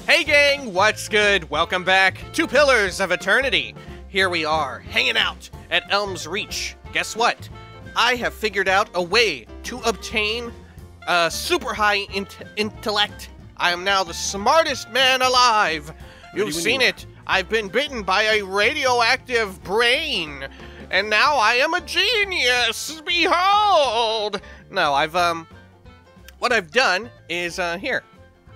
Hey gang, what's good? Welcome back to Pillars of Eternity. Here we are, hanging out at Elms Reach. Guess what? I have figured out a way to obtain super high intellect. I am now the smartest man alive. You've seen it. I've been bitten by a radioactive brain. And now I am a genius. Behold! No, what I've done is, here.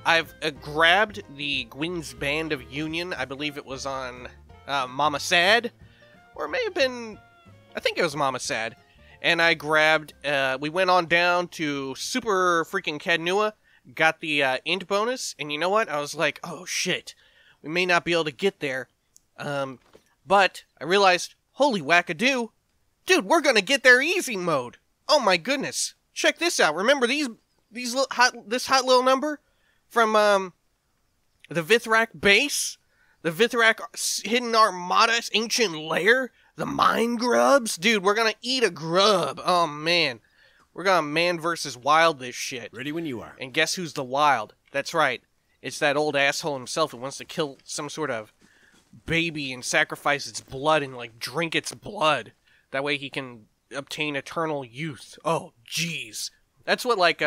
I've grabbed the Gwyn's Band of Union. I believe it was on Mama Sad. Or it may have been... I think it was Mama Sad. And I grabbed... we went on down to Super freaking Cadnua. Got the int bonus. And you know what? I was like, oh shit. We may not be able to get there. But I realized, holy wackadoo. Dude, we're gonna get there easy mode. Oh my goodness. Check this out. Remember this hot little number? From, the Vithrak base? The Vithrak Hidden Armada's ancient lair? The mine grubs? Dude, we're gonna eat a grub. Oh, man. We're gonna man versus wild this shit. Ready when you are. And guess who's the wild? That's right. It's that old asshole himself who wants to kill some sort of baby and sacrifice its blood and, like, drink its blood. That way he can obtain eternal youth. Oh, jeez. That's what, like,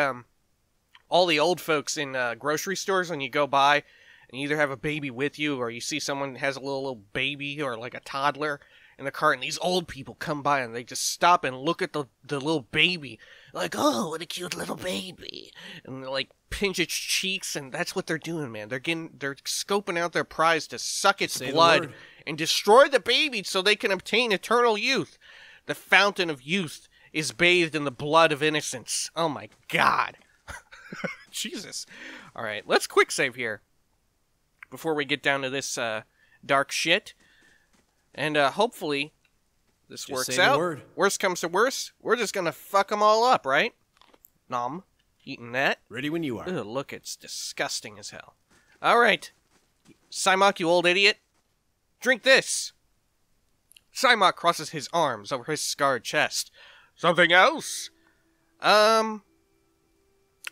all the old folks in grocery stores, when you go by and you either have a baby with you or you see someone has a little baby or like a toddler in the cart, and these old people come by and they just stop and look at the little baby like, oh, what a cute little baby, and they like pinch its cheeks, and that's what they're doing, man. They're scoping out their prize to suck its blood and destroy the baby so they can obtain eternal youth. The fountain of youth is bathed in the blood of innocence. Oh my god. Jesus. Alright, let's quick save here before we get down to this dark shit. And hopefully this works out. Worst comes to worst, we're just gonna fuck them all up, right? Nom. Eating that. Ready when you are. Ugh, look, it's disgusting as hell. Alright. Simok, you old idiot. Drink this. Simok crosses his arms over his scarred chest. Something else?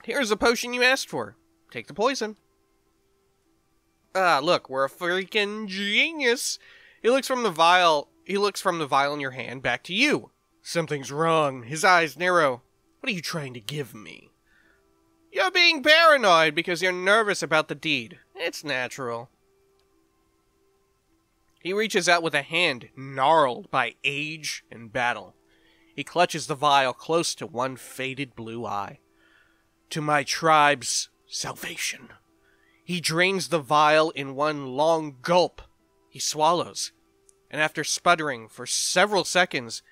Here's the potion you asked for. Take the poison. Ah, look, we're a freaking genius. He looks from the vial in your hand back to you. Something's wrong. His eyes narrow. What are you trying to give me? You're being paranoid because you're nervous about the deed. It's natural. He reaches out with a hand gnarled by age and battle. He clutches the vial close to one faded blue eye. To my tribe's salvation. He drains the vial in one long gulp. He swallows, and after sputtering for several seconds,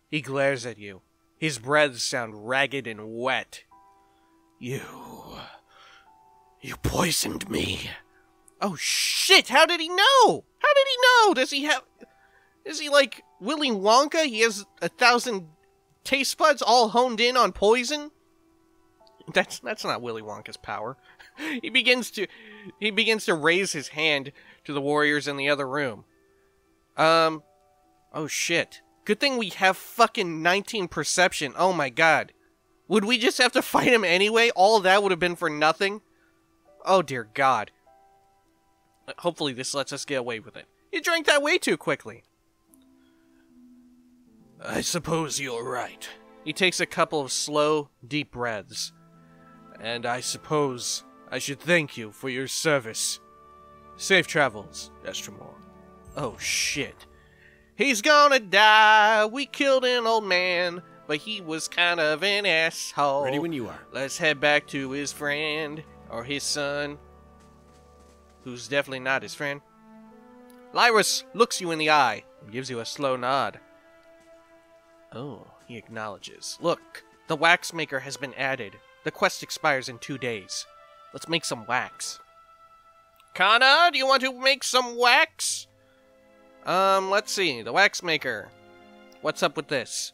he glares at you. His breaths sound ragged and wet. You poisoned me. Oh shit, how did he know? How did he know? Is he like Willy Wonka? He has 1,000 taste buds all honed in on poison? That's not Willy Wonka's power. He begins to raise his hand to the warriors in the other room. Oh shit. Good thing we have fucking 19 perception. Oh my god. Would we just have to fight him anyway? All of that would have been for nothing? Oh dear god. Hopefully this lets us get away with it. You drank that way too quickly. I suppose you're right. He takes a couple of slow, deep breaths. And I suppose I should thank you for your service. Safe travels, Estremor. Oh, shit. He's gonna die. We killed an old man, but he was kind of an asshole. Ready when you are. Let's head back to his friend, or his son, who's definitely not his friend. Lyrus looks you in the eye and gives you a slow nod. Oh, he acknowledges. Look, the wax maker has been added. The quest expires in 2 days. Let's make some wax. Kana, do you want to make some wax? Let's see. The wax maker. What's up with this?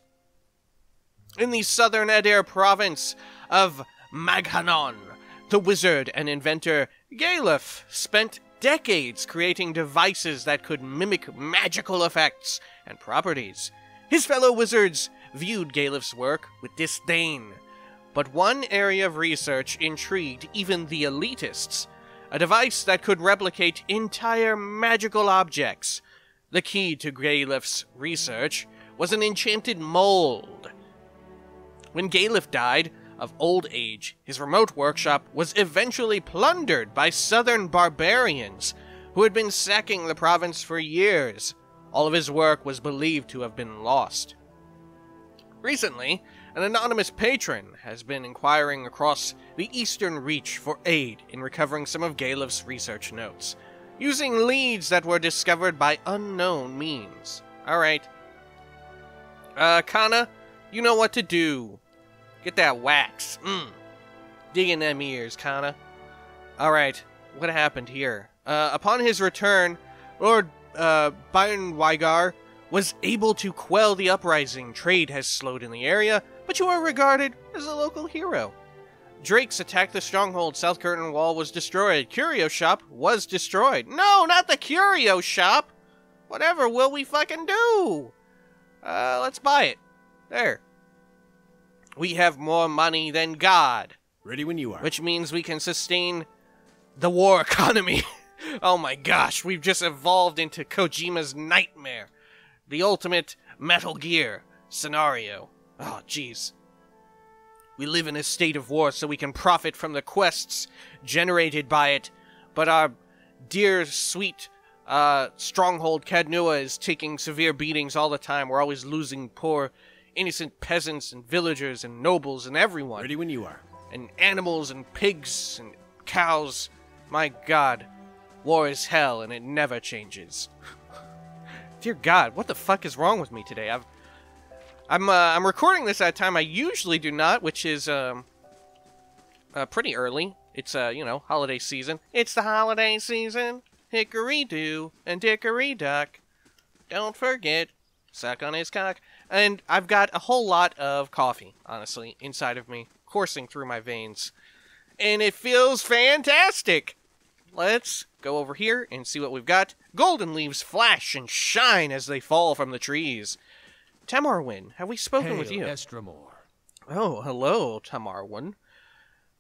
In the southern Adair province of Maghanon, the wizard and inventor Galef spent decades creating devices that could mimic magical effects and properties. His fellow wizards viewed Galef's work with disdain. But one area of research intrigued even the elitists. a device that could replicate entire magical objects. The key to Galif's research was an enchanted mold. When Galif died of old age, his remote workshop was eventually plundered by southern barbarians who had been sacking the province for years. All of his work was believed to have been lost. Recently, an anonymous patron has been inquiring across the Eastern Reach for aid in recovering some of Galif's research notes, using leads that were discovered by unknown means. Alright. Kana, you know what to do. Get that wax. Dig in them ears, Kana. Alright, what happened here? Upon his return, Lord Byrnwygar was able to quell the uprising. Trade has slowed in the area, but you are regarded as a local hero. Drakes attacked the stronghold. South Curtain Wall was destroyed. Curio Shop was destroyed. No, not the Curio Shop! Whatever will we fucking do? Let's buy it. There. We have more money than God. Ready when you are. Which means we can sustain the war economy. Oh my gosh, we've just evolved into Kojima's nightmare. The ultimate Metal Gear scenario. Oh, jeez. We live in a state of war so we can profit from the quests generated by it, but our dear, sweet stronghold Cadnua is taking severe beatings all the time. We're always losing poor, innocent peasants and villagers and nobles and everyone. Ready when you are. And animals and pigs and cows. My God, war is hell and it never changes. Dear God, what the fuck is wrong with me today? I'm recording this at a time I usually do not, which is pretty early. It's holiday season. It's the holiday season. Hickory-doo and dickory-duck. Don't forget, suck on his cock. And I've got a whole lot of coffee, honestly, inside of me, coursing through my veins. And it feels fantastic! Let's go over here and see what we've got. Golden leaves flash and shine as they fall from the trees. Tamarwin, have we spoken with you? Estramore. Oh, hello, Tamarwin.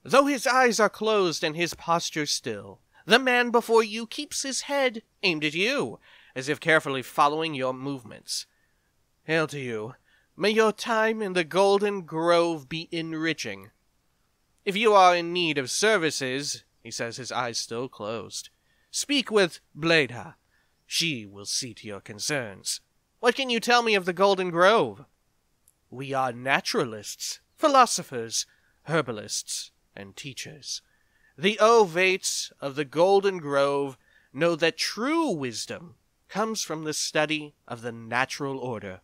Though his eyes are closed and his posture still, the man before you keeps his head aimed at you, as if carefully following your movements. Hail to you. May your time in the Golden Grove be enriching. If you are in need of services, he says, his eyes still closed, speak with Bledha. She will see to your concerns. What can you tell me of the Golden Grove? We are naturalists, philosophers, herbalists, and teachers. The Ovates of the Golden Grove know that true wisdom comes from the study of the natural order.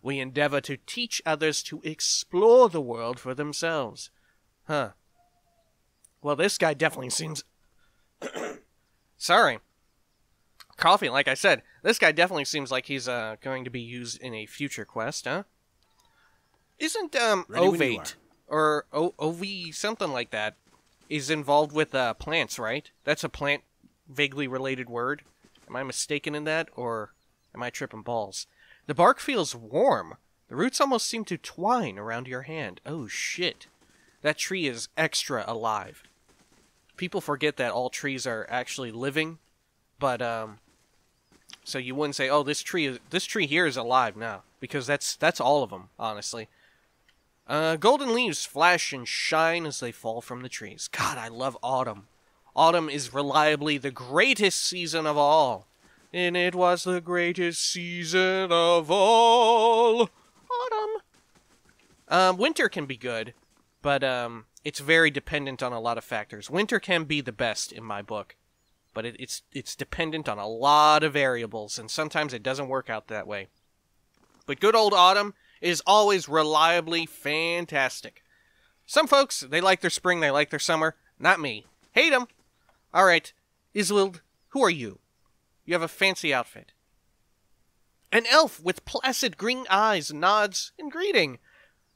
We endeavor to teach others to explore the world for themselves. Huh. Well, this guy definitely seems... Sorry. Coffee, like I said. This guy definitely seems like he's going to be used in a future quest, huh? Isn't Ovate, or Ovi, something like that, is involved with plants, right? That's a plant vaguely related word. Am I mistaken in that, or am I tripping balls? The bark feels warm. The roots almost seem to twine around your hand. Oh, shit. That tree is extra alive. People forget that all trees are actually living, but, so you wouldn't say, oh, this tree here is alive now, because that's all of them, honestly. Golden leaves flash and shine as they fall from the trees. God, I love autumn. Autumn is reliably the greatest season of all. And it was the greatest season of all. Autumn. Winter can be good, but it's very dependent on a lot of factors. Winter can be the best in my book, but it's dependent on a lot of variables, and sometimes it doesn't work out that way. But good old autumn is always reliably fantastic. Some folks, they like their spring, they like their summer. Not me. Hate them. All right, Iswild, who are you? You have a fancy outfit. An elf with placid green eyes nods in greeting.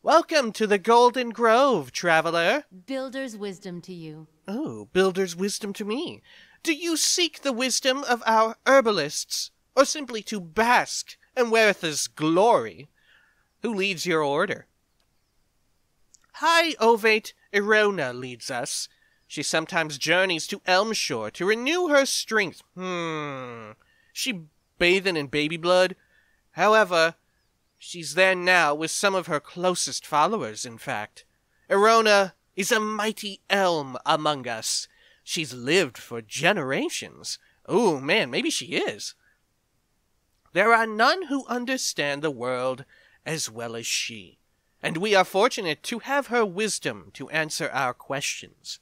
Welcome to the Golden Grove, traveler. Builder's wisdom to you. Oh, builder's wisdom to me. Do you seek the wisdom of our herbalists, or simply to bask in Werther's glory? Who leads your order? High Ovate Erona leads us. She sometimes journeys to Elms shore to renew her strength. She bathing in baby blood? However, she's there now with some of her closest followers, in fact. Erona is a mighty elm among us. She's lived for generations. Oh, man, maybe she is. There are none who understand the world as well as she, and we are fortunate to have her wisdom to answer our questions.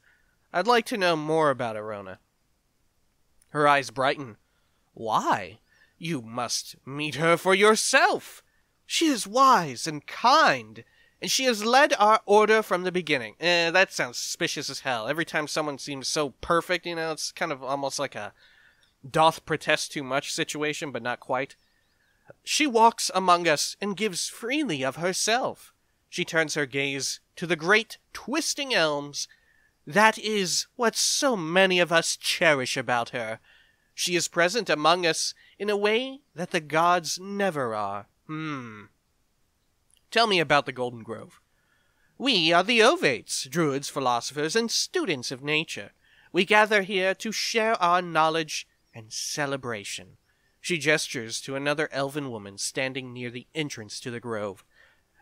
I'd like to know more about Erona. Her eyes brighten. Why? You must meet her for yourself. She is wise and kind, and she has led our order from the beginning. That sounds suspicious as hell. Every time someone seems so perfect, it's kind of almost like a doth protest too much situation, but not quite. She walks among us and gives freely of herself. She turns her gaze to the great twisting elms. That is what so many of us cherish about her. She is present among us in a way that the gods never are. Tell me about the Golden Grove. We are the Ovates, druids, philosophers, and students of nature. We gather here to share our knowledge and celebration. She gestures to another elven woman standing near the entrance to the grove.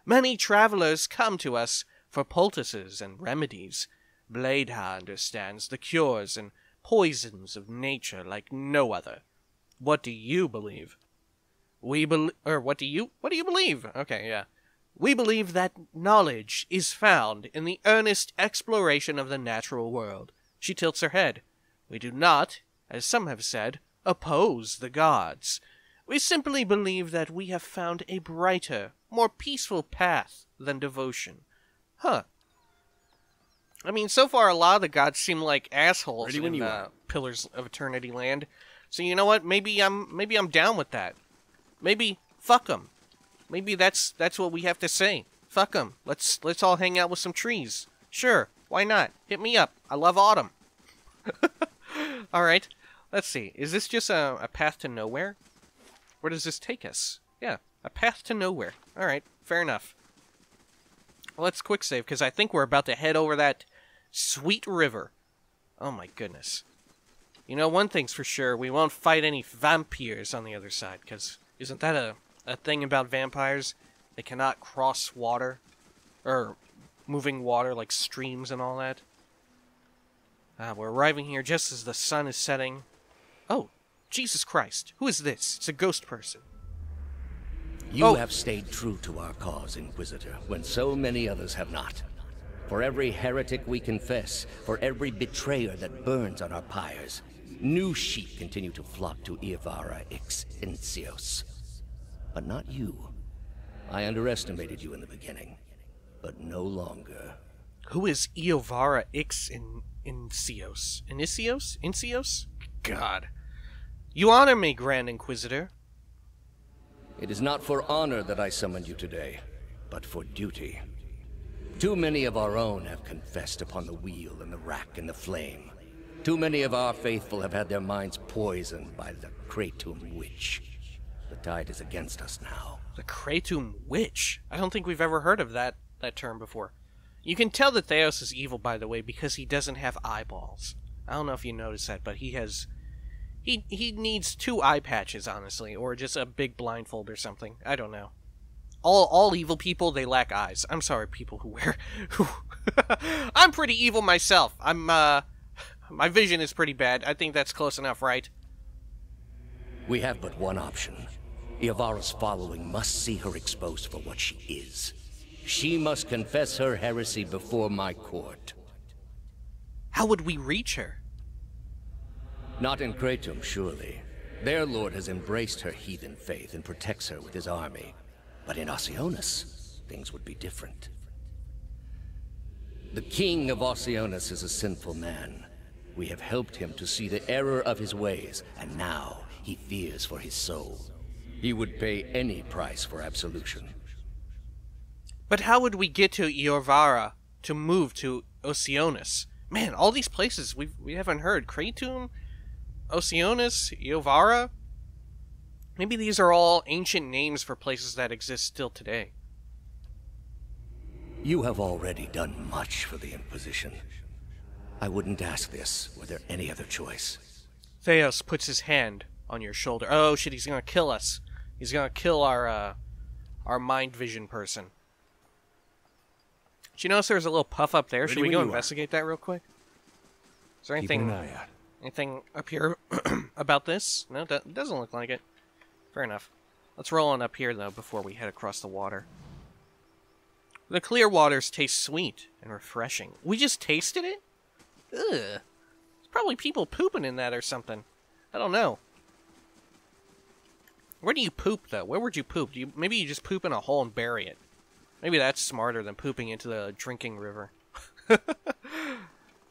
Many travelers come to us for poultices and remedies. Bladeha understands the cures and poisons of nature like no other. What do you believe? What do you believe? Okay, yeah. We believe that knowledge is found in the earnest exploration of the natural world. She tilts her head. We do not, as some have said, oppose the gods. We simply believe that we have found a brighter, more peaceful path than devotion. Huh. I mean, so far a lot of the gods seem like assholes in Pillars of Eternity land. So you know what? Maybe I'm down with that. Maybe fuck them. Maybe that's what we have to say. Fuck them. Let's all hang out with some trees. Sure, why not? Hit me up. I love autumn. All right. Let's see. Is this just a path to nowhere? Where does this take us? Yeah, a path to nowhere. All right, fair enough. Well, let's quick save, because I think we're about to head over that sweet river. Oh my goodness. You know, one thing's for sure, we won't fight any vampires on the other side, because isn't that a thing about vampires? They cannot cross water, or moving water like streams and all that. We're arriving here just as the sun is setting. Oh, Jesus Christ, who is this? It's a ghost person. You have stayed true to our cause, Inquisitor, when so many others have not. For every heretic we confess, for every betrayer that burns on our pyres, new sheep continue to flock to Iavara Ix Incios. But not you. I underestimated you in the beginning, but no longer. Who is Iavara Ix Incios? Incios? God. You honor me, Grand Inquisitor. It is not for honor that I summoned you today, but for duty. Too many of our own have confessed upon the wheel and the rack and the flame. Too many of our faithful have had their minds poisoned by the Kratom Witch. The tide is against us now. The Kratom Witch? I don't think we've ever heard of that term before. You can tell that Theos is evil, by the way, because he doesn't have eyeballs. I don't know if you noticed that, but he has... He needs 2 eye patches, honestly, or just a big blindfold or something. I don't know. All evil people, they lack eyes. I'm sorry, people who wear... I'm pretty evil myself. My vision is pretty bad. I think that's close enough, right? We have but one option. Iavara's following must see her exposed for what she is. She must confess her heresy before my court. How would we reach her? Not in Kratom, surely. Their lord has embraced her heathen faith and protects her with his army. But in Oceanus, things would be different. The king of Oceanus is a sinful man. We have helped him to see the error of his ways, and now he fears for his soul. He would pay any price for absolution. But how would we get to Iavara to move to Oceanus? Man, all these places we haven't heard. Kratom, Oceanus, Iavara. Maybe these are all ancient names for places that exist still today. You have already done much for the Inquisition. I wouldn't ask this were there any other choice. Theos puts his hand on your shoulder. Oh shit, he's gonna kill us. He's gonna kill our mind vision person. Did you notice there was a little puff up there? Should we go investigate that real quick? Is there anything up here about this? No, it doesn't look like it. Fair enough. Let's roll on up here, though, before we head across the water. The clear waters taste sweet and refreshing. We just tasted it? Ugh. There's probably people pooping in that or something. I don't know. Where do you poop, though? Where would you poop? Maybe you just poop in a hole and bury it. Maybe that's smarter than pooping into the drinking river.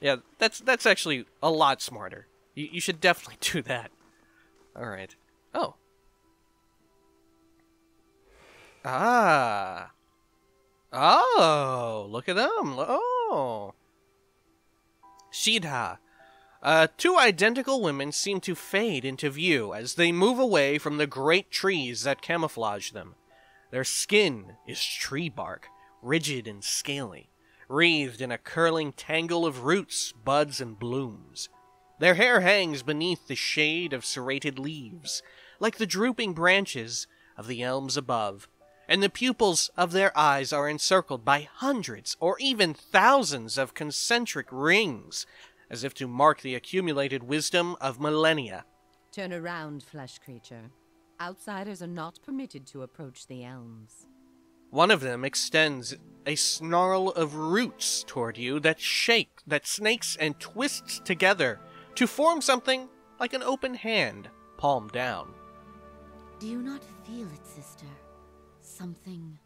Yeah, that's actually a lot smarter. You should definitely do that. Alright. Oh. Ah. Oh, look at them. Oh. Shidha. Two identical women seem to fade into view as they move away from the great trees that camouflage them. Their skin is tree bark, rigid and scaly, wreathed in a curling tangle of roots, buds, and blooms. Their hair hangs beneath the shade of serrated leaves, like the drooping branches of the elms above, and the pupils of their eyes are encircled by hundreds or even thousands of concentric rings, as if to mark the accumulated wisdom of millennia. Turn around, flesh creature. Outsiders are not permitted to approach the elms. One of them extends a snarl of roots toward you that snakes and twists together to form something like an open hand, palm down. Do you not feel it, sister? Something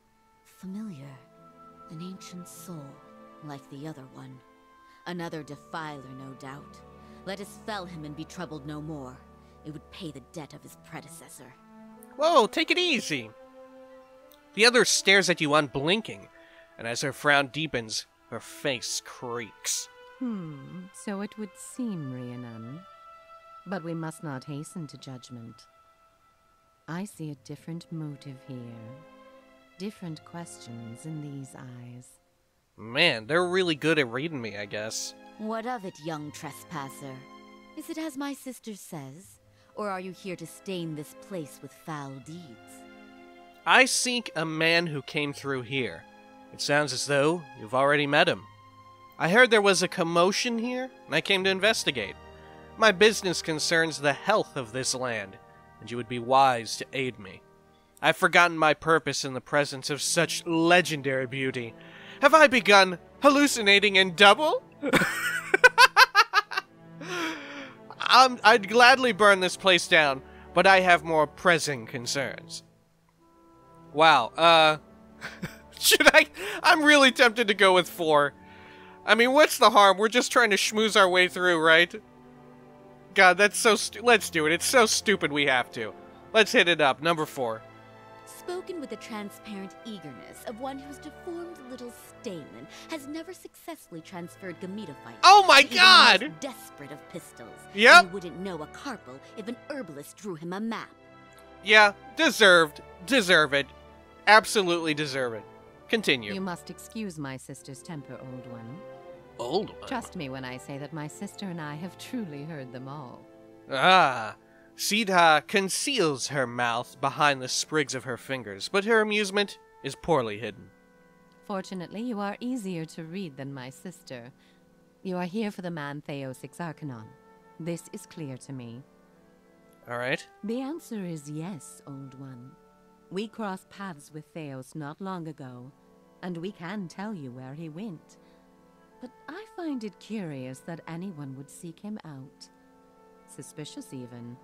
familiar. An ancient soul, like the other one. Another defiler, no doubt. Let us fell him and be troubled no more. It would pay the debt of his predecessor. Whoa, take it easy. The other stares at you unblinking, and as her frown deepens, her face creaks. So it would seem, Rhiannon. But we must not hasten to judgment. I see a different motive here. Different questions in these eyes. Man, they're really good at reading me, I guess. What of it, young trespasser? Is it as my sister says? Or are you here to stain this place with foul deeds? I seek a man who came through here. It sounds as though you've already met him. I heard there was a commotion here, and I came to investigate. My business concerns the health of this land, and you would be wise to aid me. I've forgotten my purpose in the presence of such legendary beauty. Have I begun hallucinating in double? I'd gladly burn this place down, but I have more pressing concerns. Wow, should I? I'm really tempted to go with 4. I mean, what's the harm? We're just trying to schmooze our way through, right? God, that's so let's do it. It's so stupid we have to. Let's hit it up. Number 4. Spoken with the transparent eagerness of one whose deformed little stamen has never successfully transferred gametophyte. Oh my to God! the most desperate of pistols. Yep. You wouldn't know a carpal if an herbalist drew him a map. Yeah, deserved. Deserve it. Absolutely deserve it. Continue. You must excuse my sister's temper, old one. Old one? Trust me when I say that my sister and I have truly heard them all. Ah. Sidha conceals her mouth behind the sprigs of her fingers, but her amusement is poorly hidden. Fortunately, you are easier to read than my sister. You are here for the man Theos Exarchanon. This is clear to me. All right. The answer is yes, old one. We crossed paths with Theos not long ago, and we can tell you where he went. But I find it curious that anyone would seek him out. Suspicious, even.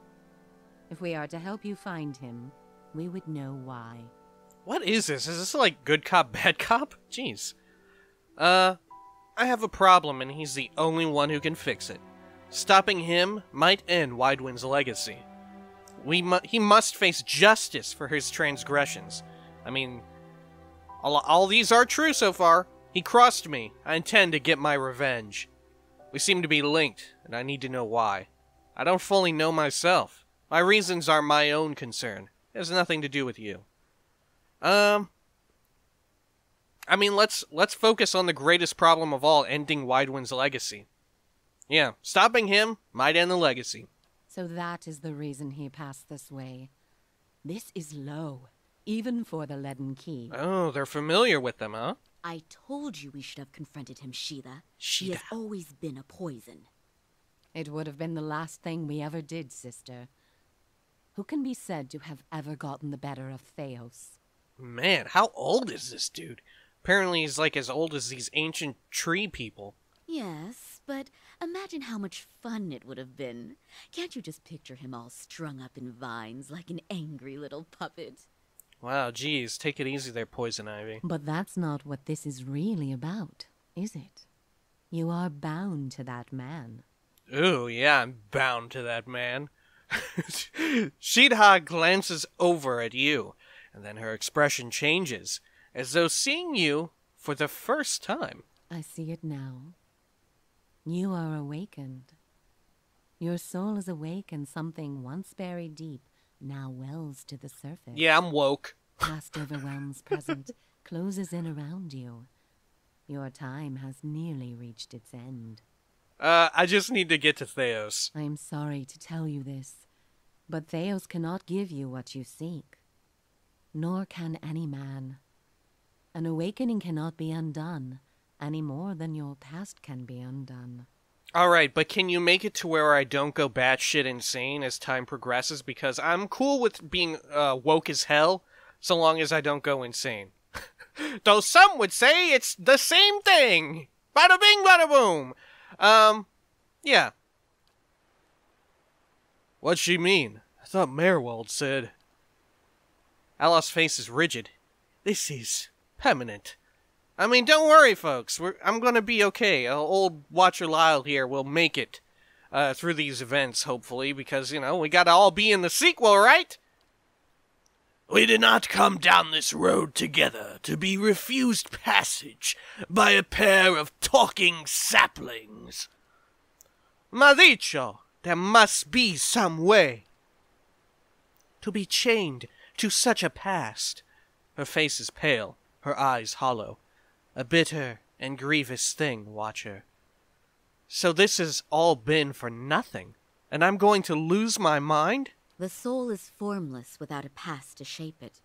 If we are to help you find him, we would know why. What is this? Is this like good cop, bad cop? Jeez. I have a problem, and he's the only one who can fix it. Stopping him might end Widewind's legacy. He must face justice for his transgressions. I mean, all these are true so far. He crossed me. I intend to get my revenge. We seem to be linked, and I need to know why. I don't fully know myself. My reasons are my own concern. It has nothing to do with you. I mean, let's focus on the greatest problem of all, ending Widewind's legacy. Yeah, stopping him might end the legacy. So that is the reason he passed this way. This is low, even for the Leaden Key. Oh, they're familiar with them, huh? I told you we should have confronted him, Sheila. Sheila. He has always been a poison. It would have been the last thing we ever did, sister. Who can be said to have ever gotten the better of Theos? Man, how old is this dude? Apparently he's like as old as these ancient tree people. Yes, but imagine how much fun it would have been. Can't you just picture him all strung up in vines like an angry little puppet? Wow, geez, take it easy there, Poison Ivy. But that's not what this is really about, is it? You are bound to that man. Ooh, yeah, I'm bound to that man. Sheila glances over at you, and then her expression changes, as though seeing you for the first time. I see it now. You are awakened. Your soul is awake, and something once buried deep now wells to the surface. Yeah, I'm woke. Past overwhelms present, closes in around you. Your time has nearly reached its end. I just need to get to Theos. I am sorry to tell you this, but Theos cannot give you what you seek. Nor can any man. An awakening cannot be undone, any more than your past can be undone. Alright, but can you make it to where I don't go batshit insane as time progresses? Because I'm cool with being woke as hell, so long as I don't go insane. Though some would say it's the same thing! Bada bing, bada boom! Yeah. What'd she mean? I thought Merwald said... Alos's face is rigid. This is permanent. I mean, don't worry, folks. I'm gonna be okay. Old Watcher Lyle here will make it through these events, hopefully, because, you know, we gotta all be in the sequel, right? We did not come down this road together to be refused passage by a pair of talking saplings. Malicho, there must be some way. To be chained to such a past. Her face is pale, her eyes hollow. A bitter and grievous thing, Watcher. So this has all been for nothing, and I'm going to lose my mind? The soul is formless without a past to shape it.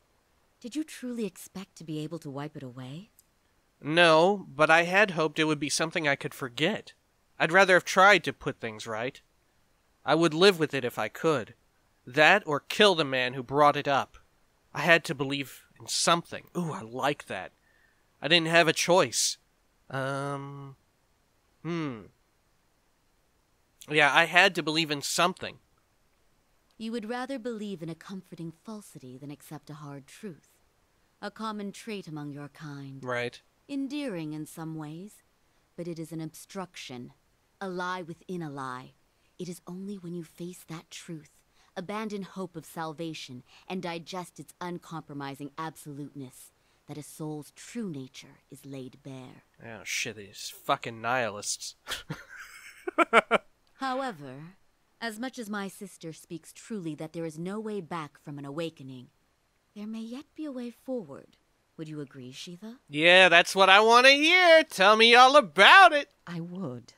Did you truly expect to be able to wipe it away? No, but I had hoped it would be something I could forget. I'd rather have tried to put things right. I would live with it if I could. That or kill the man who brought it up. I had to believe in something. Ooh, I like that. I didn't have a choice. Yeah, I had to believe in something. You would rather believe in a comforting falsity than accept a hard truth. A common trait among your kind. Right. Endearing in some ways, but it is an obstruction. A lie within a lie. It is only when you face that truth, abandon hope of salvation, and digest its uncompromising absoluteness, that a soul's true nature is laid bare. Oh shit, these fucking nihilists. However, as much as my sister speaks truly that there is no way back from an awakening, there may yet be a way forward. Would you agree, Sheila? Yeah, that's what I want to hear. Tell me all about it. I would.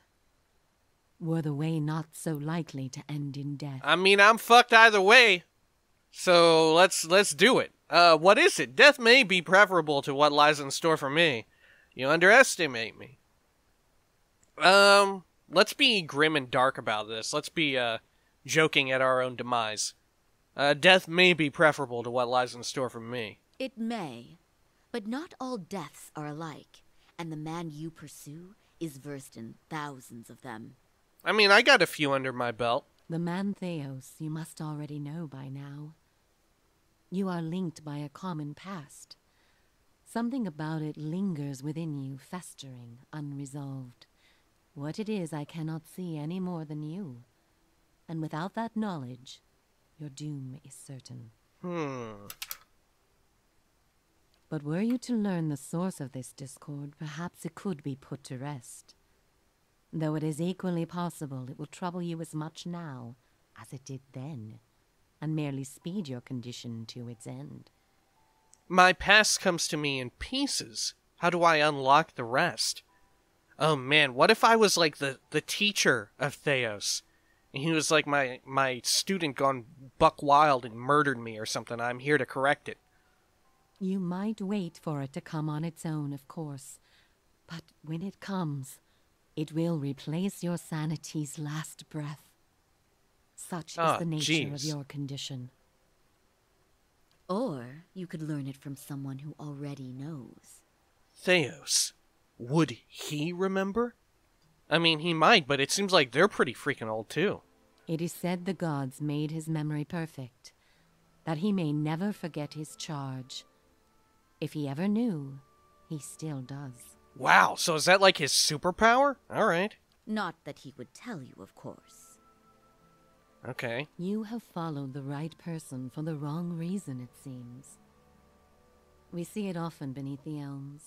Were the way not so likely to end in death. I mean, I'm fucked either way. So let's do it. What is it? Death may be preferable to what lies in store for me. You underestimate me. Let's be grim and dark about this. Let's be, joking at our own demise. Death may be preferable to what lies in store for me. It may, but not all deaths are alike, and the man you pursue is versed in thousands of them. I mean, I got a few under my belt. The man Theos you must already know by now. You are linked by a common past. Something about it lingers within you, festering, unresolved. What it is I cannot see any more than you. And without that knowledge, your doom is certain. But were you to learn the source of this discord, perhaps it could be put to rest. Though it is equally possible it will trouble you as much now as it did then, and merely speed your condition to its end. My past comes to me in pieces. How do I unlock the rest? Oh man, what if I was like the teacher of Theos? And he was like my student gone buck wild and murdered me or something. I'm here to correct it. You might wait for it to come on its own, of course. But when it comes, it will replace your sanity's last breath. Such is the nature of your condition. Or you could learn it from someone who already knows. Theos. Would he remember? I mean, he might, but it seems like they're pretty freaking old, too. It is said the gods made his memory perfect, that he may never forget his charge. If he ever knew, he still does. Wow, so is that like his superpower? All right. Not that he would tell you, of course. Okay. You have followed the right person for the wrong reason, it seems. We see it often beneath the elms.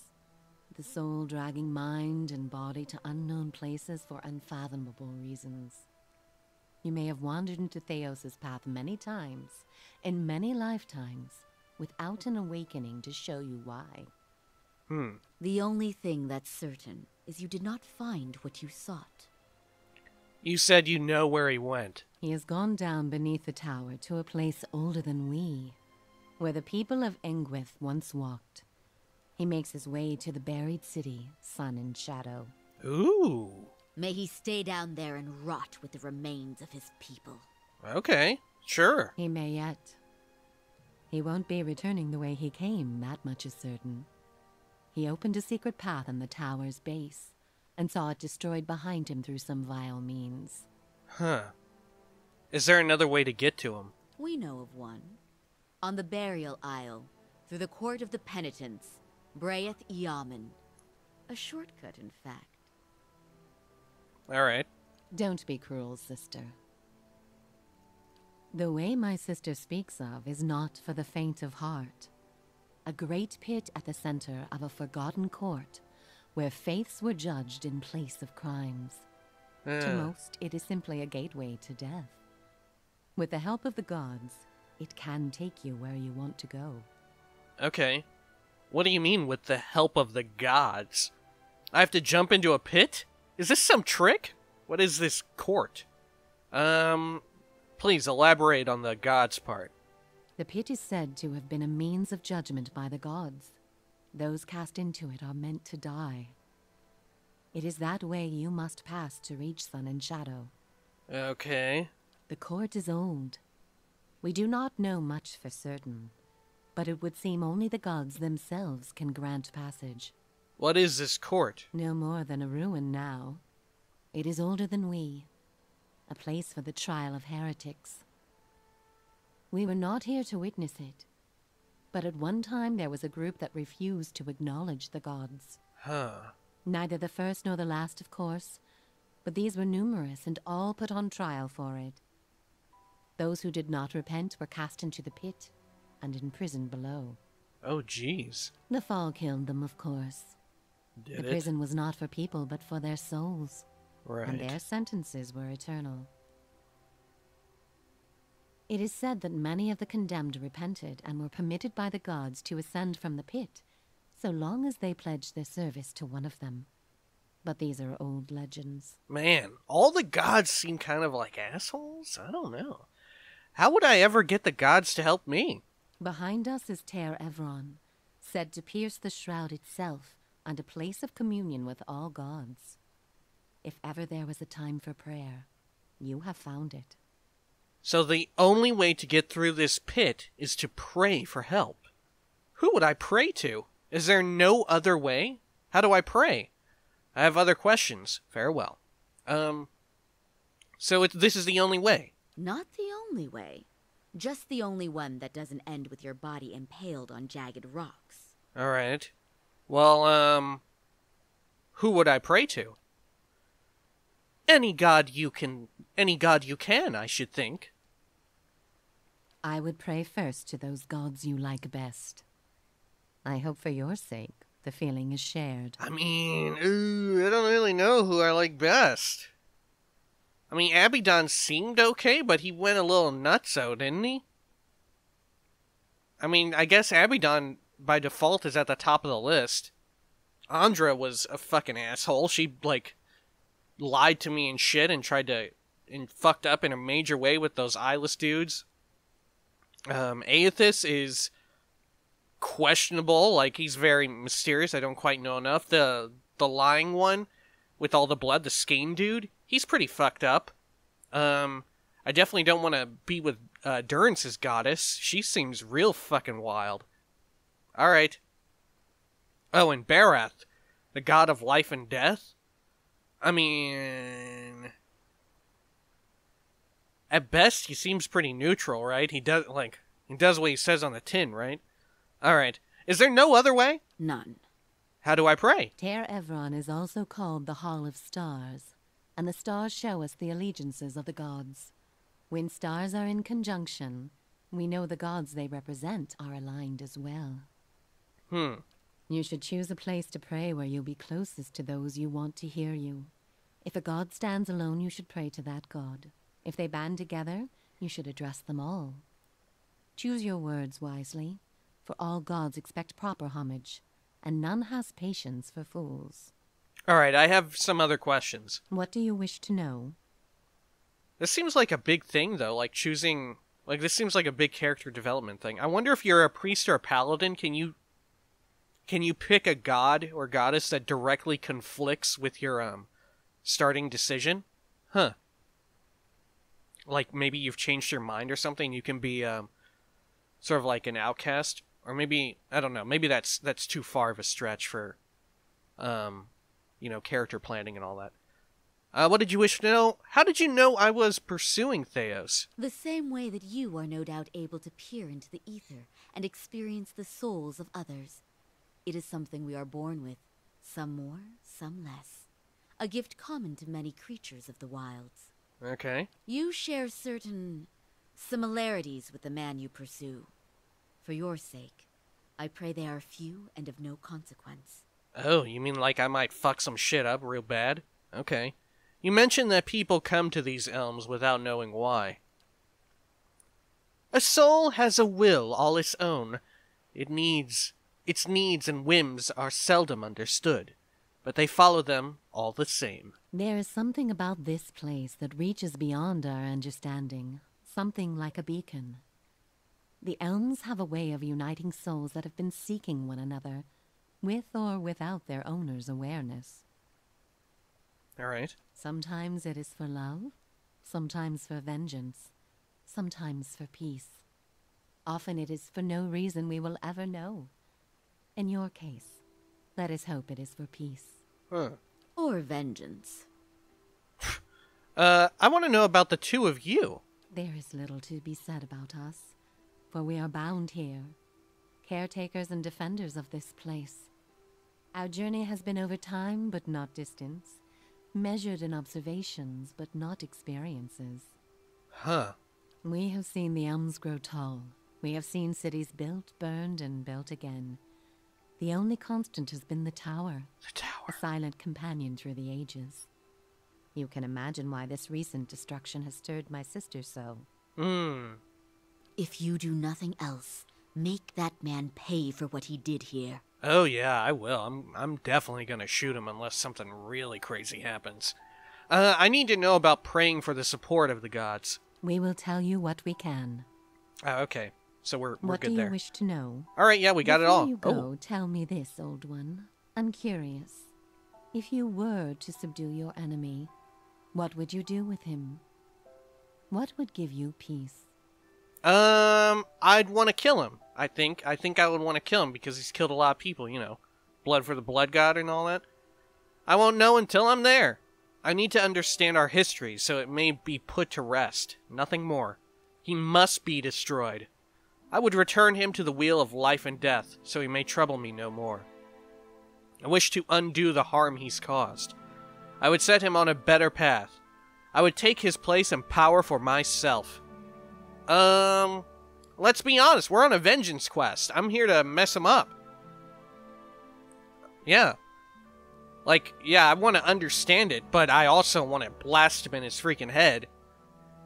The soul dragging mind and body to unknown places for unfathomable reasons. You may have wandered into Theos' path many times, in many lifetimes, without an awakening to show you why. The only thing that's certain is you did not find what you sought. You said you know where he went. He has gone down beneath the tower to a place older than we, where the people of Engwith once walked. He makes his way to the buried city, Sun and Shadow. Ooh. May he stay down there and rot with the remains of his people. Okay, sure. He may yet. He won't be returning the way he came, that much is certain. He opened a secret path in the tower's base, and saw it destroyed behind him through some vile means. Huh. Is there another way to get to him? We know of one. On the burial isle, through the court of the penitents, Braeth Yaman. A shortcut, in fact. All right. Don't be cruel, sister. The way my sister speaks of is not for the faint of heart. A great pit at the center of a forgotten court, where faiths were judged in place of crimes. To most, it is simply a gateway to death. With the help of the gods, it can take you where you want to go. Okay. What do you mean with the help of the gods? I have to jump into a pit? Is this some trick? What is this court? Please elaborate on the gods part. The pit is said to have been a means of judgment by the gods. Those cast into it are meant to die. It is that way you must pass to reach Sun and Shadow. Okay. The court is old. We do not know much for certain, but it would seem only the gods themselves can grant passage. What is this court? No more than a ruin now. It is older than we. A place for the trial of heretics. We were not here to witness it, but at one time there was a group that refused to acknowledge the gods. Huh. Neither the first nor the last, of course, but these were numerous and all put on trial for it. Those who did not repent were cast into the pit and imprisoned below. Oh, jeez. The fall killed them, of course. Did The prison was not for people, but for their souls. Right. And their sentences were eternal. It is said that many of the condemned repented and were permitted by the gods to ascend from the pit, so long as they pledged their service to one of them. But these are old legends. Man, all the gods seem kind of like assholes? I don't know. How would I ever get the gods to help me? Behind us is Ter Evron, said to pierce the shroud itself and a place of communion with all gods. If ever there was a time for prayer, you have found it. So the only way to get through this pit is to pray for help. Who would I pray to? Is there no other way? How do I pray? I have other questions. Farewell. So this is the only way? Not the only way. Just the only one that doesn't end with your body impaled on jagged rocks. All right. Well, who would I pray to? Any god you can, I should think. I would pray first to those gods you like best. I hope for your sake, the feeling is shared. I mean, I don't really know who I like best. I mean, Abaddon seemed okay, but he went a little nutso, didn't he? I mean, I guess Abaddon, by default, is at the top of the list. Andra was a fucking asshole. She, like, lied to me and shit and tried to... and fucked up in a major way with those eyeless dudes. Aethys is questionable. Like, he's very mysterious. I don't quite know enough. The lying one with all the blood, the Skane dude, he's pretty fucked up. I definitely don't want to be with Durance's goddess. She seems real fucking wild. Alright. Oh, and Barath, the god of life and death? I mean... at best, he seems pretty neutral, right? He does what he says on the tin, right? Alright. Is there no other way? None. How do I pray? Ter Evron is also called the Hall of Stars, and the stars show us the allegiances of the gods. When stars are in conjunction, we know the gods they represent are aligned as well. You should choose a place to pray where you'll be closest to those you want to hear you. If a god stands alone, you should pray to that god. If they band together, you should address them all. Choose your words wisely, for all gods expect proper homage, and none has patience for fools. Alright, I have some other questions. What do you wish to know? This seems like a big thing, though, like choosing... like, this seems like a big character development thing. I wonder if you're a priest or a paladin, can you pick a god or goddess that directly conflicts with your, starting decision? Huh. Like, maybe you've changed your mind or something, you can be, sort of like an outcast? Or maybe, I don't know, maybe that's too far of a stretch for, character planning and all that. What did you wish to know? How did you know I was pursuing Theos? The same way that you are no doubt able to peer into the ether and experience the souls of others. It is something we are born with, some more, some less. A gift common to many creatures of the wilds. Okay. You share certain similarities with the man you pursue. For your sake, I pray they are few and of no consequence. Oh, you mean like I might fuck some shit up real bad? Okay. You mentioned that people come to these elms without knowing why. A soul has a will all its own. Its needs and whims are seldom understood, but they follow them all the same. There is something about this place that reaches beyond our understanding, something like a beacon. The Elms have a way of uniting souls that have been seeking one another, with or without their owner's awareness. All right. Sometimes it is for love, sometimes for vengeance, sometimes for peace. Often it is for no reason we will ever know. In your case, let us hope it is for peace. Huh. Or vengeance. I want to know about the two of you. There is little to be said about us, for we are bound here, caretakers and defenders of this place. Our journey has been over time, but not distance, measured in observations, but not experiences. Huh. We have seen the elms grow tall. We have seen cities built, burned, and built again. The only constant has been the tower. The tower. A silent companion through the ages. You can imagine why this recent destruction has stirred my sister so. If you do nothing else, make that man pay for what he did here. Oh yeah, I will. I'm definitely gonna shoot him unless something really crazy happens. I need to know about praying for the support of the gods. We will tell you what we can. Okay. So we're what good do there. you wish to know? All right, yeah, we got it all. Before you go, tell me this, old one. I'm curious. If you were to subdue your enemy, what would you do with him? What would give you peace? I'd want to kill him. I think I would want to kill him because he's killed a lot of people, you know. Blood for the blood god and all that. I won't know until I'm there. I need to understand our history so it may be put to rest. Nothing more. He must be destroyed. I would return him to the wheel of life and death so he may trouble me no more. I wish to undo the harm he's caused. I would set him on a better path. I would take his place and power for myself. Let's be honest, we're on a vengeance quest. I'm here to mess him up. Yeah. Like, yeah, I want to understand it, but I also want to blast him in his freaking head.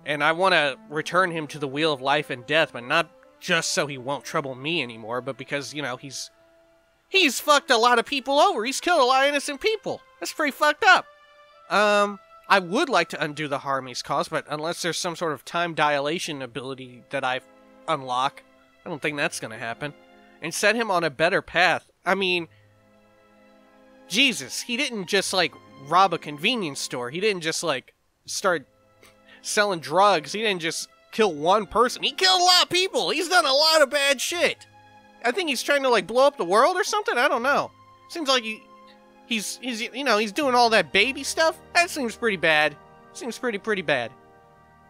And I want to return him to the wheel of life and death, but not just so he won't trouble me anymore, but because, you know, he's He's fucked a lot of people over. He's killed a lot of innocent people. That's pretty fucked up. I would like to undo the harm he's caused, but unless there's some sort of time dilation ability that I unlock, I don't think that's gonna happen. And set him on a better path. I mean, Jesus, he didn't just, like, rob a convenience store. He didn't just, like, start selling drugs. He didn't just kill one person. He killed a lot of people. He's done a lot of bad shit. I think he's trying to, like, blow up the world or something. I don't know. Seems like he's you know, he's doing all that baby stuff. That seems pretty bad. Seems pretty bad.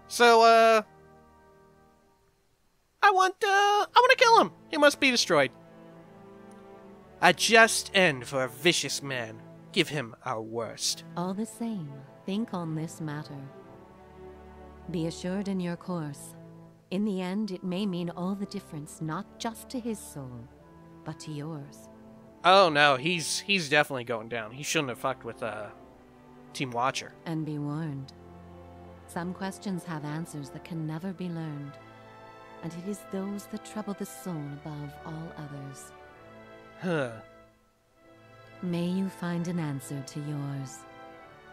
So, I want to kill him. He must be destroyed. A just end for a vicious man. Give him our worst. All the same, think on this matter. Be assured in your course. In the end, it may mean all the difference, not just to his soul, but to yours. Oh no, he's definitely going down. He shouldn't have fucked with Team Watcher. And be warned. Some questions have answers that can never be learned, and it is those that trouble the soul above all others. Huh. May you find an answer to yours.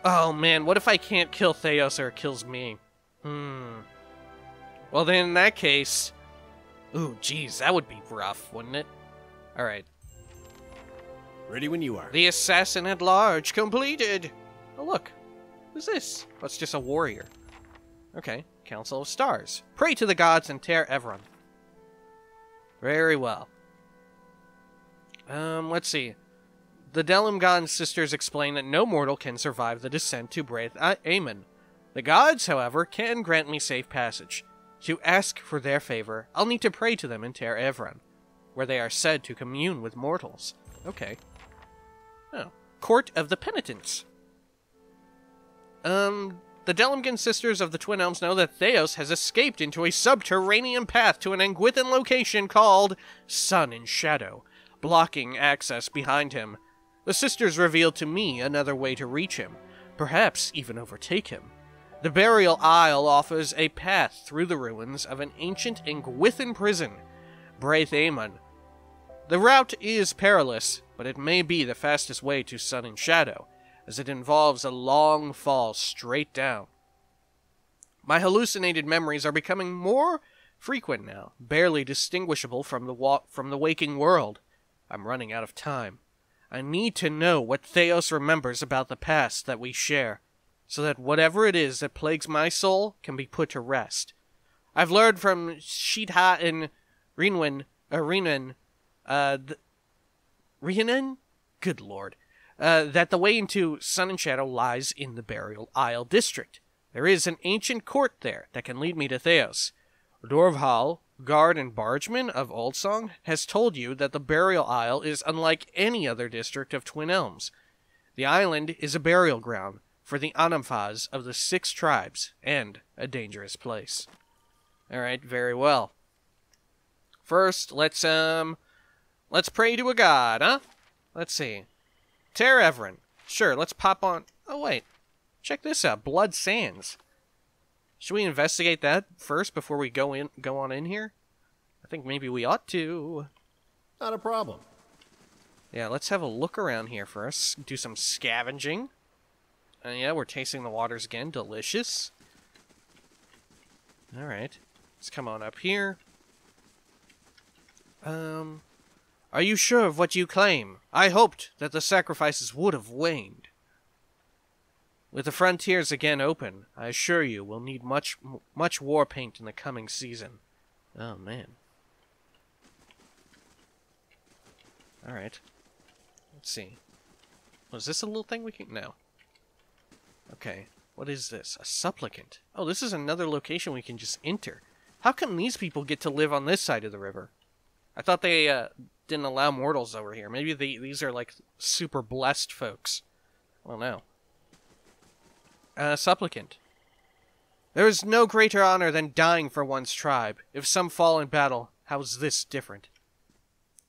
Oh man, what if I can't kill Theos or it kills me? Well then in that case... Ooh, geez, that would be rough, wouldn't it? Alright. Ready when you are. The Assassin at Large completed! Oh look, who's this? Oh, it's just a warrior. Okay, Council of Stars. Pray to the gods and tear Everon. Very well. Let's see. The Delimgon sisters explain that no mortal can survive the descent to Braith Aemon. The gods, however, can grant me safe passage. To ask for their favor, I'll need to pray to them in Ter Evron, where they are said to commune with mortals. Okay. Oh. Court of the Penitents. The Delimgan sisters of the Twin Elms know that Theos has escaped into a subterranean path to an Anguithan location called Sun and Shadow, blocking access behind him. The sisters revealed to me another way to reach him, perhaps even overtake him. The Burial Isle offers a path through the ruins of an ancient Anguithan prison, Braith Aemon. The route is perilous, but it may be the fastest way to Sun and Shadow, as it involves a long fall straight down. My hallucinated memories are becoming more frequent now, barely distinguishable from the waking world. I'm running out of time. I need to know what Theos remembers about the past that we share, so that whatever it is that plagues my soul can be put to rest. I've learned from Shidha and Rhiannon, good lord, that the way into Sun and Shadow lies in the Burial Isle district. There is an ancient court there that can lead me to Theos. Dorvhal, guard and bargeman of Oldsong, has told you that the Burial Isle is unlike any other district of Twin Elms. The island is a burial ground for the Anamphas of the 6 tribes, and a dangerous place. Alright, very well. First, let's pray to a god, huh? Let's see. Ter Evron. Sure, let's pop on... Oh, wait. Check this out. Blood Sands. Should we investigate that first before we go on in here? I think maybe we ought to. Not a problem. Yeah, let's have a look around here first. Do some scavenging. Yeah, we're tasting the waters again. Delicious. Alright. Let's come on up here. Are you sure of what you claim? I hoped that the sacrifices would have waned. With the frontiers again open, I assure you we'll need much war paint in the coming season. Oh, man. Alright. Let's see. Was this a little thing we can... No. Okay. What is this? A supplicant. Oh, this is another location we can just enter. How come these people get to live on this side of the river? I thought they didn't allow mortals over here. Maybe these are like super blessed folks. Well, no. Supplicant. There is no greater honor than dying for one's tribe. If some fall in battle, how is this different?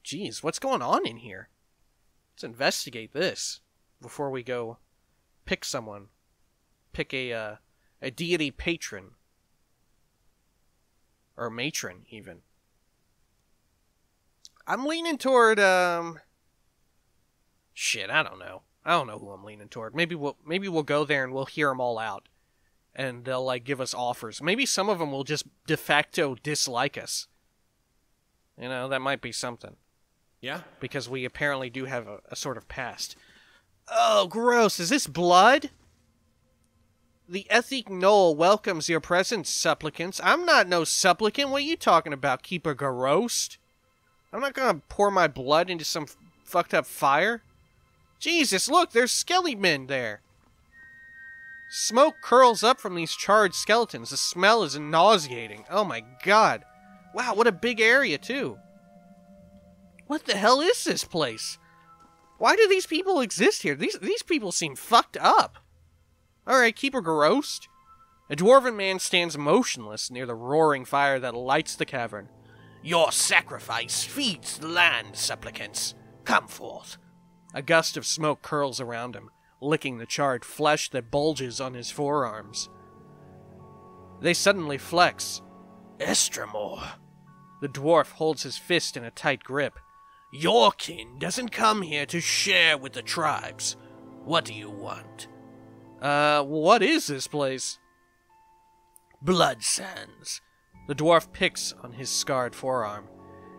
Jeez, what's going on in here? Let's investigate this before we go pick someone. Pick a deity patron. Or matron, even. I'm leaning toward, Shit, I don't know. I don't know who I'm leaning toward. Maybe we'll go there and we'll hear them all out. And they'll, like, give us offers. Maybe some of them will just de facto dislike us. You know, that might be something. Yeah? Because we apparently do have a sort of past. Oh, gross. Is this blood? The Ethic Knoll welcomes your presence, supplicants. I'm not no supplicant. What are you talking about, Keeper Garost? I'm not gonna pour my blood into some fucked up fire. Jesus, look, there's skelly men there. Smoke curls up from these charred skeletons. The smell is nauseating. Oh my god. Wow, what a big area, too. What the hell is this place? Why do these people exist here? These people seem fucked up. Alright, Keeper Garost. A dwarven man stands motionless near the roaring fire that lights the cavern. Your sacrifice feeds the land, supplicants. Come forth. A gust of smoke curls around him, licking the charred flesh that bulges on his forearms. They suddenly flex. Estramor. The dwarf holds his fist in a tight grip. Your kin doesn't come here to share with the tribes. What do you want? What is this place? Blood Sands. The dwarf picks on his scarred forearm.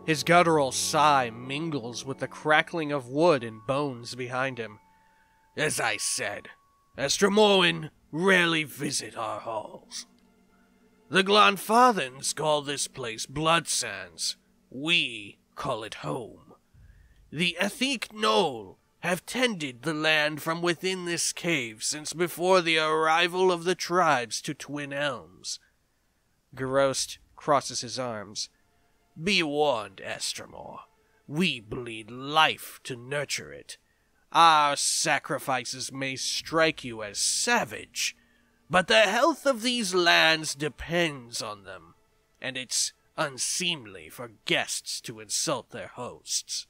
His guttural sigh mingles with the crackling of wood and bones behind him. As I said, Estramoan rarely visit our halls. The Glanfathans call this place Blood Sands. We call it home. The Ethic Knoll have tended the land from within this cave since before the arrival of the tribes to Twin Elms. Garost crosses his arms. Be warned, Estramor. We bleed life to nurture it. Our sacrifices may strike you as savage, but the health of these lands depends on them, and it's unseemly for guests to insult their hosts.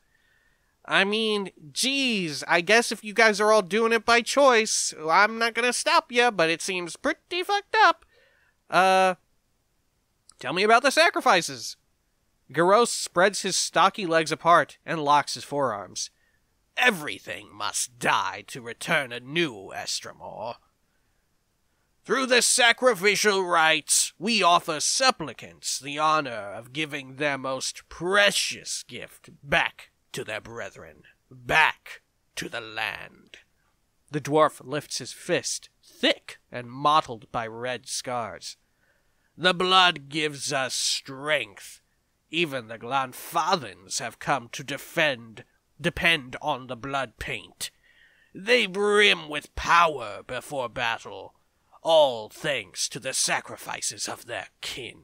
I mean, geez, I guess if you guys are all doing it by choice, I'm not gonna stop you, but it seems pretty fucked up. Tell me about the sacrifices. Garost spreads his stocky legs apart and locks his forearms. Everything must die to return anew, Estramor. Through the sacrificial rites, we offer supplicants the honor of giving their most precious gift back to their brethren, back to the land. The dwarf lifts his fist, thick and mottled by red scars. The blood gives us strength. Even the Glanfathans have come to depend on the blood paint. They brim with power before battle, all thanks to the sacrifices of their kin.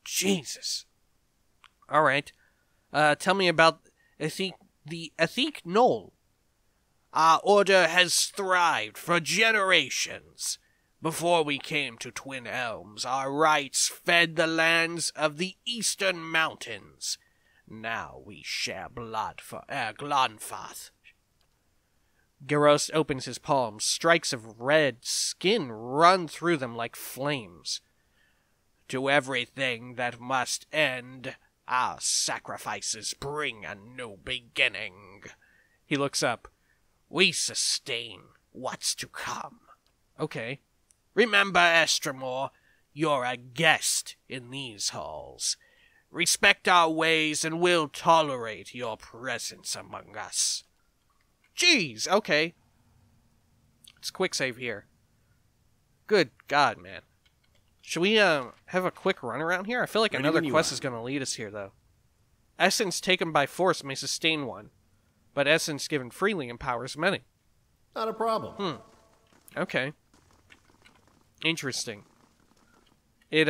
Jesus. All right. Tell me about the Ethic Knoll. Our order has thrived for generations. Before we came to Twin Elms, our rites fed the lands of the Eastern Mountains. Now we share blood for Glanfath. Garost opens his palms. Strikes of red skin run through them like flames. To everything that must end, our sacrifices bring a new beginning. He looks up. We sustain what's to come. Okay. Remember, Estramor, you're a guest in these halls. Respect our ways and we'll tolerate your presence among us. Jeez, okay. Let's quick save here. Good God, man. Should we have a quick run around here? I feel like another quest is going to lead us here, though. Essence taken by force may sustain one, but essence given freely empowers many. Not a problem. Okay. Interesting. It,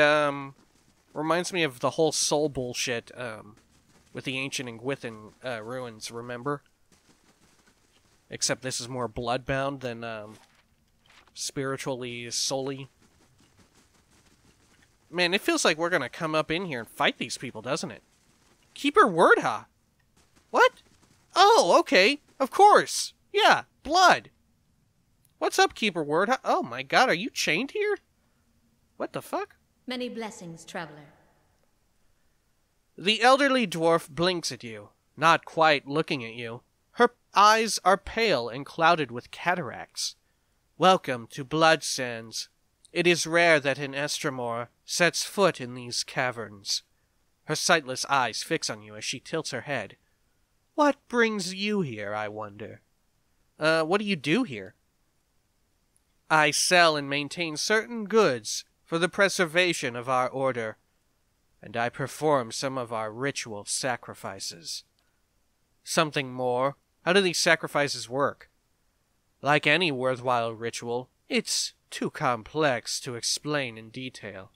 reminds me of the whole soul bullshit, with the ancient Ingwithan, ruins, remember? Except this is more bloodbound than, spiritually soul-y. Man, it feels like we're gonna come up in here and fight these people, doesn't it? Keeper Wordha! What? Oh, okay. Of course. Yeah, blood. What's up, Keeper Wordha? Oh my god, are you chained here? What the fuck? Many blessings, traveler. The elderly dwarf blinks at you, not quite looking at you. Her eyes are pale and clouded with cataracts. Welcome to Bloodsands. It is rare that an Estremor sets foot in these caverns. Her sightless eyes fix on you as she tilts her head. What brings you here, I wonder? What do you do here? I sell and maintain certain goods for the preservation of our order, and I perform some of our ritual sacrifices. Something more? How do these sacrifices work? Like any worthwhile ritual, it's too complex to explain in detail.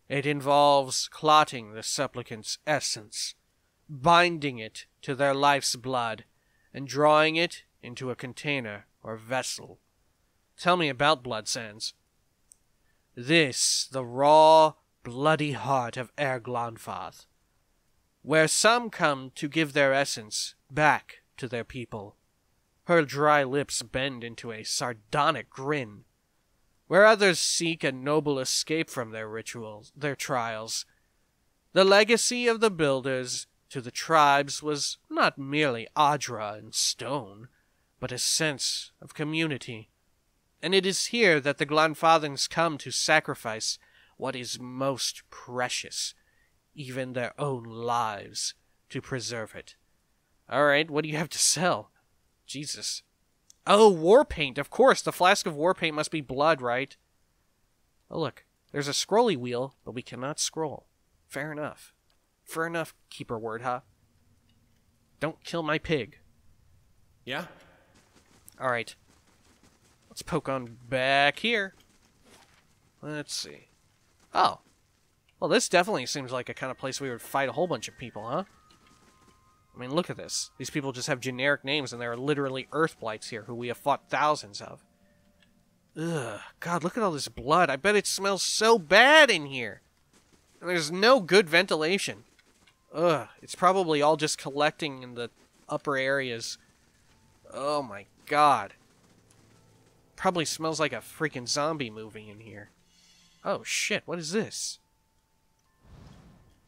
It involves clotting the supplicant's essence, binding it to their life's blood, and drawing it into a container or vessel. Tell me about Bloodsands. This, the raw, bloody heart of Erglonfath, where some come to give their essence back to their people. Her dry lips bend into a sardonic grin. Where others seek a noble escape from their rituals, their trials. The legacy of the builders to the tribes was not merely Adra and stone, but a sense of community. And it is here that the Glonfathans come to sacrifice what is most precious, even their own lives, to preserve it. All right, what do you have to sell? Jesus. Oh, war paint, of course. The flask of war paint must be blood, right? Oh, look. There's a scrolly wheel, but we cannot scroll. Fair enough. Fair enough, keeper word, huh? Don't kill my pig. Yeah? All right. Let's poke on back here. Let's see. Oh. Well, this definitely seems like a kind of place we would fight a whole bunch of people, huh? I mean, look at this. These people just have generic names, and there are literally Earthblights here who we have fought thousands of. Ugh. God, look at all this blood. I bet it smells so bad in here. And there's no good ventilation. Ugh. It's probably all just collecting in the upper areas. Oh my god. Probably smells like a freaking zombie movie in here. Oh shit, what is this?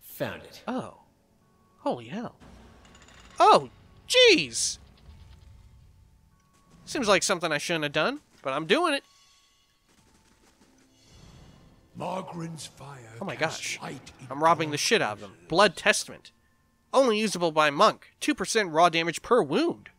Found it. Oh. Holy hell. Oh, jeez! Seems like something I shouldn't have done, but I'm doing it. Margaren's fire. Oh my casts gosh. light I'm into robbing all the shit out of them. places. Blood Testament. Only usable by monk. 2% raw damage per wound.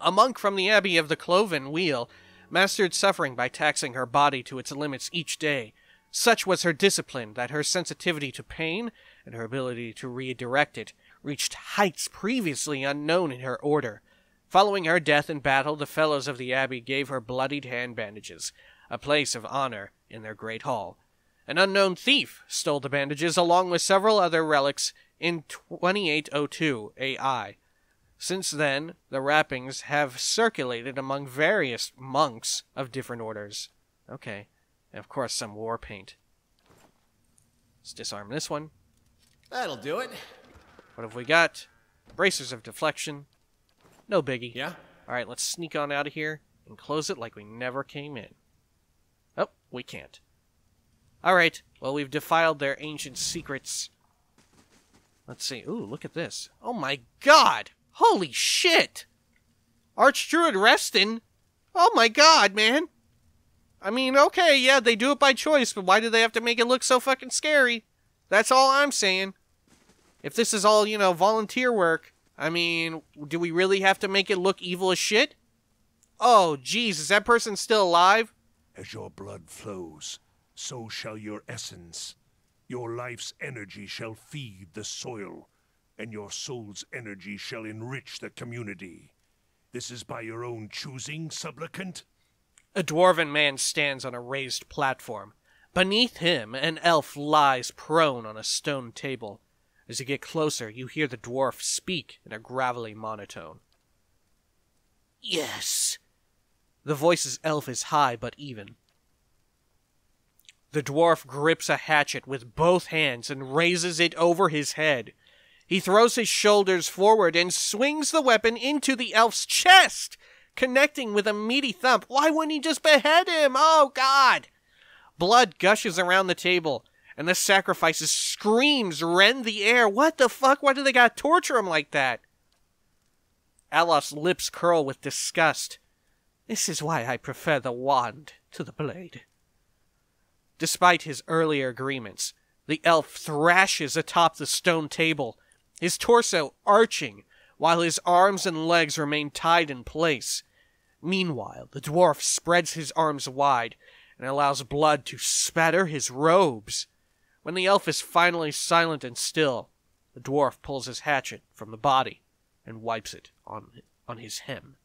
A monk from the Abbey of the Cloven Wheel mastered suffering by taxing her body to its limits each day. Such was her discipline that her sensitivity to pain and her ability to redirect it reached heights previously unknown in her order. Following her death in battle, the fellows of the Abbey gave her bloodied hand bandages, a place of honor in their great hall. An unknown thief stole the bandages along with several other relics in 2802 AI. Since then, the wrappings have circulated among various monks of different orders. Okay, and of course some war paint. Let's disarm this one. That'll do it. What have we got? Bracers of deflection. No biggie. Yeah? Alright, let's sneak on out of here and close it like we never came in. Oh, we can't. Alright, well, we've defiled their ancient secrets. Let's see. Ooh, look at this. Oh my god! Holy shit! Archdruid Reston? Oh my god, man! I mean, okay, yeah, they do it by choice, but why do they have to make it look so fucking scary? That's all I'm saying. If this is all, volunteer work, I mean, do we really have to make it look evil as shit? Oh, jeez, is that person still alive? As your blood flows, so shall your essence. Your life's energy shall feed the soil, and your soul's energy shall enrich the community. This is by your own choosing, supplicant? A dwarven man stands on a raised platform. Beneath him, an elf lies prone on a stone table. As you get closer, you hear the dwarf speak in a gravelly monotone. Yes. The voice's elf is high but even. The dwarf grips a hatchet with both hands and raises it over his head. He throws his shoulders forward and swings the weapon into the elf's chest, connecting with a meaty thump. Why wouldn't he just behead him? Oh, God! Blood gushes around the table, and the sacrifice's screams rend the air. What the fuck? Why do they gotta torture him like that? Alof's lips curl with disgust. This is why I prefer the wand to the blade. Despite his earlier agreements, the elf thrashes atop the stone table, his torso arching, while his arms and legs remain tied in place. Meanwhile, the dwarf spreads his arms wide and allows blood to spatter his robes. When the elf is finally silent and still, the dwarf pulls his hatchet from the body and wipes it on his hem.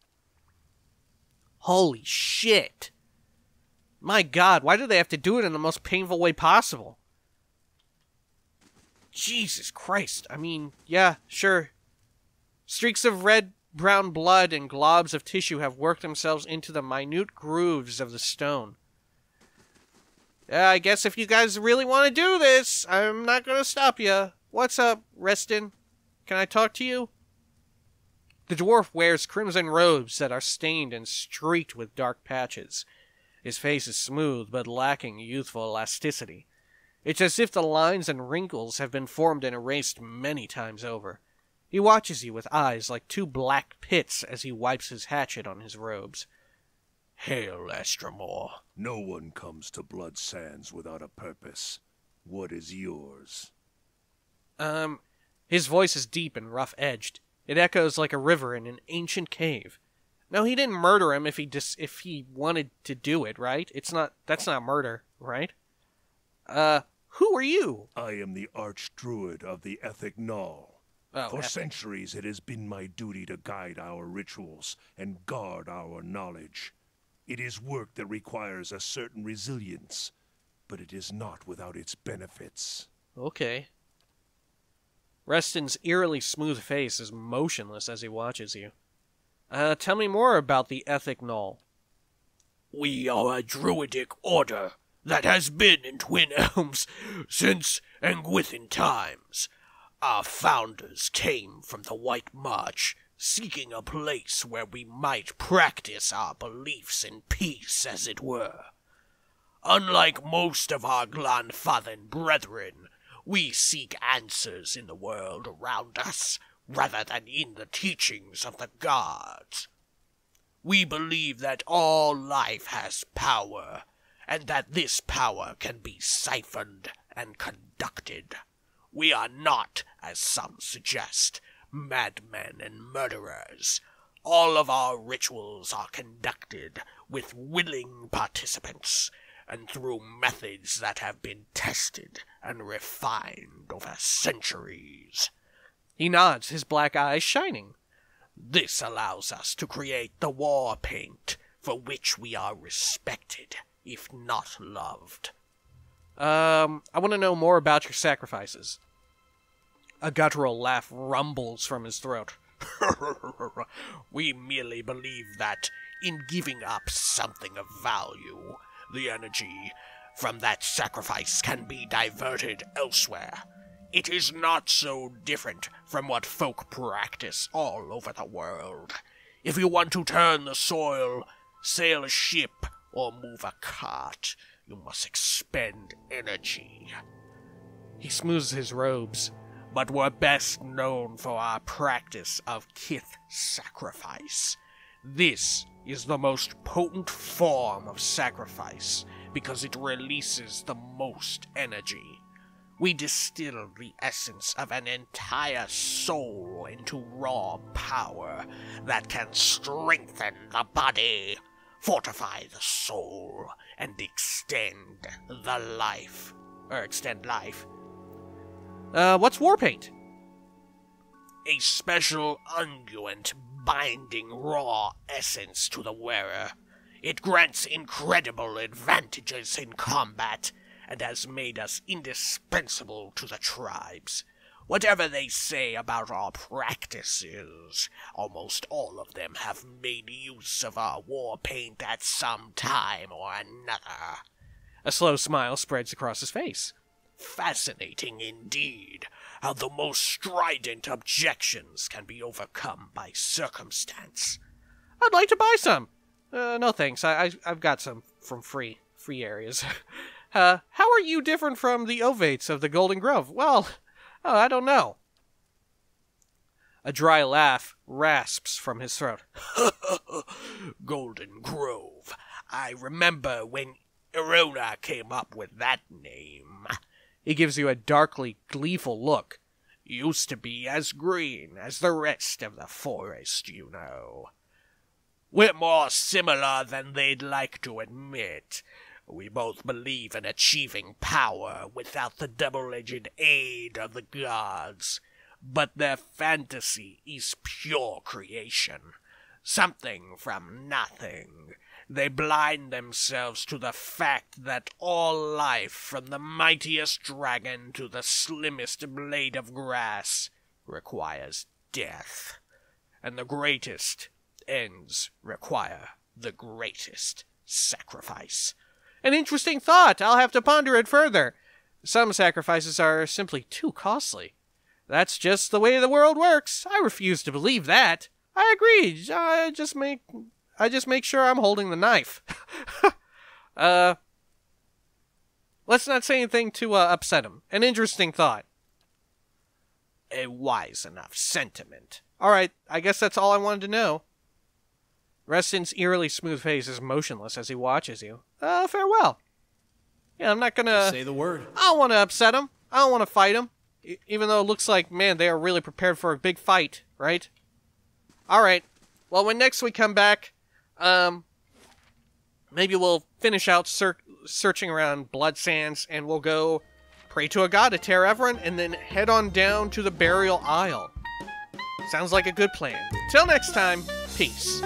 Holy shit! My god, why do they have to do it in the most painful way possible? Jesus Christ, I mean, yeah, sure. Streaks of red-brown blood and globs of tissue have worked themselves into the minute grooves of the stone. Yeah, I guess if you guys really want to do this, I'm not going to stop you. What's up, Reston? Can I talk to you? The dwarf wears crimson robes that are stained and streaked with dark patches. His face is smooth, but lacking youthful elasticity. It's as if the lines and wrinkles have been formed and erased many times over. He watches you with eyes like two black pits as he wipes his hatchet on his robes. Hail, Astramor. No one comes to Blood Sands without a purpose. What is yours? His voice is deep and rough-edged. It echoes like a river in an ancient cave. No, he didn't murder him if he wanted to do it, right? That's not murder, right? Who are you? I am the Archdruid of the Ethic Null. Oh, For Ethic. centuries it has been my duty to guide our rituals and guard our knowledge. It is work that requires a certain resilience, but it is not without its benefits. Okay. Reston's eerily smooth face is motionless as he watches you. Tell me more about the Ethic Null. We are a druidic order that has been in Twin Elms since Angwithan times. Our founders came from the White March, seeking a place where we might practice our beliefs in peace, as it were. Unlike most of our Glanfathan brethren, we seek answers in the world around us, rather than in the teachings of the gods. We believe that all life has power, and that this power can be siphoned and conducted. We are not, as some suggest, madmen and murderers. All of our rituals are conducted with willing participants, and through methods that have been tested and refined over centuries. He nods, his black eyes shining. This allows us to create the war paint, for which we are respected, if not loved. I want to know more about your sacrifices. A guttural laugh rumbles from his throat. We merely believe that, in giving up something of value, the energy from that sacrifice can be diverted elsewhere. It is not so different from what folk practice all over the world. If you want to turn the soil, sail a ship, or move a cart, you must expend energy. He smooths his robes. But we're best known for our practice of kith sacrifice. This is the most potent form of sacrifice because it releases the most energy. We distill the essence of an entire soul into raw power that can strengthen the body, fortify the soul, and extend life. What's war paint? A special unguent binding raw essence to the wearer. It grants incredible advantages in combat, and has made us indispensable to the tribes. Whatever they say about our practices, almost all of them have made use of our war paint at some time or another. A slow smile spreads across his face. Fascinating indeed, how the most strident objections can be overcome by circumstance. I'd like to buy some. No thanks, I've got some from free areas. How are you different from the Ovates of the Golden Grove? Well, I don't know. A dry laugh rasps from his throat. Golden Grove. I remember when Erona came up with that name. He gives you a darkly gleeful look. Used to be as green as the rest of the forest, you know. We're more similar than they'd like to admit. We both believe in achieving power without the double-edged aid of the gods. But their fantasy is pure creation. Something from nothing. They blind themselves to the fact that all life, from the mightiest dragon to the slimmest blade of grass, requires death. And the greatest ends require the greatest sacrifice. An interesting thought. I'll have to ponder it further. Some sacrifices are simply too costly. That's just the way the world works. I refuse to believe that. I agree. I just make sure I'm holding the knife. Let's not say anything to upset him. An interesting thought. A wise enough sentiment. All right, I guess that's all I wanted to know. Reston's eerily smooth face is motionless as he watches you. Farewell. Yeah, I'm not gonna... Just say the word. I don't want to upset him. I don't want to fight him. Even though it looks like, man, they are really prepared for a big fight, right? Alright. Well, when next we come back, maybe we'll finish out searching around Blood Sands, and we'll go pray to a god at Ter Everin, and then head on down to the Burial Isle. Sounds like a good plan. Till next time, peace.